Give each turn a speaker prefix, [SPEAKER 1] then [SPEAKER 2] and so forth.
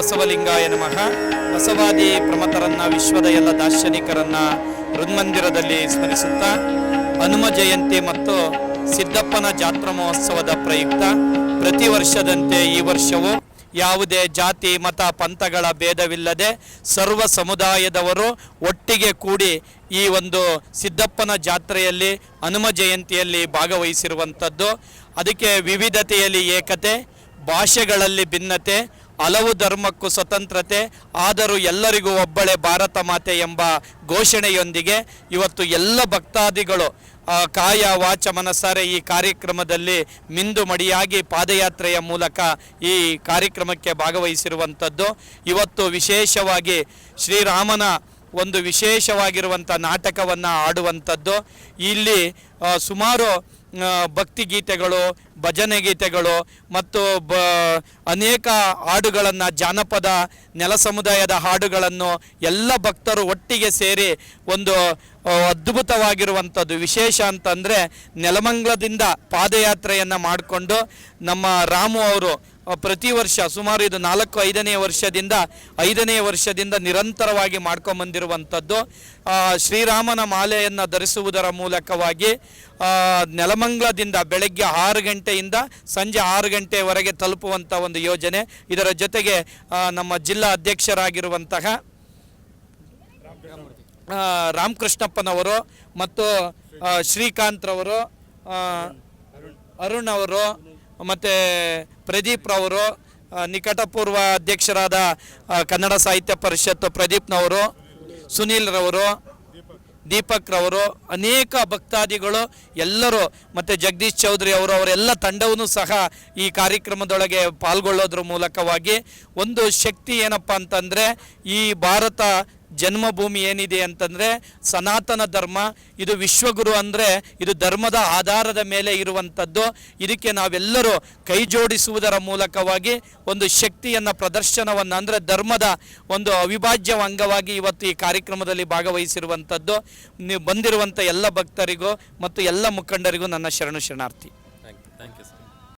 [SPEAKER 1] ಬಸವಲಿಂಗಾಯ ನಮಃ. ಬಸವಾದಿ ಪ್ರಮಥರನ್ನ, ವಿಶ್ವದ ಎಲ್ಲ ದಾರ್ಶನಿಕರನ್ನ ಹೃನ್ಮಂದಿರದಲ್ಲಿ ಸ್ಮರಿಸುತ್ತಾ ಹನುಮ ಜಯಂತಿ ಮತ್ತು ಸಿದ್ದಪ್ಪನ ಜಾತ್ರಾ ಮಹೋತ್ಸವದ ಪ್ರಯುಕ್ತ ಪ್ರತಿ ವರ್ಷದಂತೆ ಈ ವರ್ಷವೂ ಯಾವುದೇ ಜಾತಿ ಮತ ಪಂಥಗಳ ಭೇದವಿಲ್ಲದೆ ಸರ್ವ ಸಮುದಾಯದವರು ಒಟ್ಟಿಗೆ ಕೂಡಿ ಈ ಒಂದು ಸಿದ್ದಪ್ಪನ ಜಾತ್ರೆಯಲ್ಲಿ ಹನುಮ ಜಯಂತಿಯಲ್ಲಿ ಭಾಗವಹಿಸಿರುವಂಥದ್ದು. ಅದಕ್ಕೆ ವಿವಿಧತೆಯಲ್ಲಿ ಏಕತೆ, ಭಾಷೆಗಳಲ್ಲಿ ಭಿನ್ನತೆ, ಹಲವು ಧರ್ಮಕ್ಕೂ ಸ್ವತಂತ್ರತೆ, ಆದರೂ ಎಲ್ಲರಿಗೂ ಒಬ್ಬಳೇ ಭಾರತ ಮಾತೆ ಎಂಬ ಘೋಷಣೆಯೊಂದಿಗೆ ಇವತ್ತು ಎಲ್ಲ ಭಕ್ತಾದಿಗಳು ಕಾಯ ವಾಚ ಮನಸಾರೆ ಈ ಕಾರ್ಯಕ್ರಮದಲ್ಲಿ ಮಿಂದು ಮಡಿಯಾಗಿ ಪಾದಯಾತ್ರೆಯ ಮೂಲಕ ಈ ಕಾರ್ಯಕ್ರಮಕ್ಕೆ ಭಾಗವಹಿಸಿರುವಂಥದ್ದು. ಇವತ್ತು ವಿಶೇಷವಾಗಿ ಶ್ರೀರಾಮನ ಒಂದು ವಿಶೇಷವಾಗಿರುವಂಥ ನಾಟಕವನ್ನು ಆಡುವಂಥದ್ದು. ಇಲ್ಲಿ ಸುಮಾರು ಭಕ್ತಿಗೀತೆಗಳು, ಭಜನೆ ಗೀತೆಗಳು ಮತ್ತು ಅನೇಕ ಹಾಡುಗಳನ್ನು, ಜಾನಪದ ನೆಲ ಸಮುದಾಯದ ಹಾಡುಗಳನ್ನು ಎಲ್ಲ ಭಕ್ತರು ಒಟ್ಟಿಗೆ ಸೇರಿ ಒಂದು ಅದ್ಭುತವಾಗಿರುವಂಥದ್ದು. ವಿಶೇಷ ಅಂತಂದರೆ ನೆಲಮಂಗಲದಿಂದ ಪಾದಯಾತ್ರೆಯನ್ನು ಮಾಡಿಕೊಂಡು ನಮ್ಮ ರಾಮು ಅವರು ಪ್ರತಿ ವರ್ಷ ಸುಮಾರು ಇದು 5ನೇ ವರ್ಷದಿಂದ ನಿರಂತರವಾಗಿ ಮಾಡ್ಕೊಂಬಂದಿರುವಂಥದ್ದು. ಶ್ರೀರಾಮನ ಮಾಲೆಯನ್ನು ಧರಿಸುವುದರ ಮೂಲಕವಾಗಿ ನೆಲಮಂಗಲದಿಂದ ಬೆಳಗ್ಗೆ 6 ಗಂಟೆಯಿಂದ ಸಂಜೆ 6 ಗಂಟೆವರೆಗೆ ತಲುಪುವಂಥ ಒಂದು ಯೋಜನೆ. ಇದರ ಜೊತೆಗೆ ನಮ್ಮ ಜಿಲ್ಲಾ ಅಧ್ಯಕ್ಷರಾಗಿರುವಂತಹ ರಾಮಕೃಷ್ಣಪ್ಪನವರು ಮತ್ತು ಶ್ರೀಕಾಂತ್ರವರು, ಅರುಣ್ ಅವರು ಮತ್ತು ಪ್ರದೀಪ್ ರವರು, ನಿಕಟಪೂರ್ವ ಅಧ್ಯಕ್ಷರಾದ ಕನ್ನಡ ಸಾಹಿತ್ಯ ಪರಿಷತ್ತು ಪ್ರದೀಪ್ನವರು, ಸುನೀಲ್ ರವರು, ದೀಪಕ್ ರವರು, ಅನೇಕ ಭಕ್ತಾದಿಗಳು ಎಲ್ಲರೂ ಮತ್ತು ಜಗದೀಶ್ ಚೌಧರಿ ಅವರೆಲ್ಲ ತಂಡವೂ ಸಹ ಈ ಕಾರ್ಯಕ್ರಮದೊಳಗೆ ಪಾಲ್ಗೊಳ್ಳೋದ್ರ ಮೂಲಕವಾಗಿ ಒಂದು ಶಕ್ತಿ ಏನಪ್ಪ ಅಂತಂದರೆ, ಈ ಭಾರತ ಜನ್ಮಭೂಮಿ ಏನಿದೆ ಅಂತಂದರೆ ಸನಾತನ ಧರ್ಮ, ಇದು ವಿಶ್ವಗುರು ಅಂದರೆ ಇದು ಧರ್ಮದ ಆಧಾರದ ಮೇಲೆ ಇರುವಂಥದ್ದು. ಇದಕ್ಕೆ ನಾವೆಲ್ಲರೂ ಕೈ ಜೋಡಿಸುವುದರ ಮೂಲಕವಾಗಿ ಒಂದು ಶಕ್ತಿಯನ್ನು, ಪ್ರದರ್ಶನವನ್ನು, ಅಂದರೆ ಧರ್ಮದ ಒಂದು ಅವಿಭಾಜ್ಯ ಅಂಗವಾಗಿ ಇವತ್ತು ಈ ಕಾರ್ಯಕ್ರಮದಲ್ಲಿ ಭಾಗವಹಿಸಿರುವಂಥದ್ದು. ನೀವು ಬಂದಿರುವಂಥ ಎಲ್ಲ ಭಕ್ತರಿಗೂ ಮತ್ತು ಎಲ್ಲ ಮುಖಂಡರಿಗೂ ನನ್ನ ಶರಣಾರ್ಥಿ.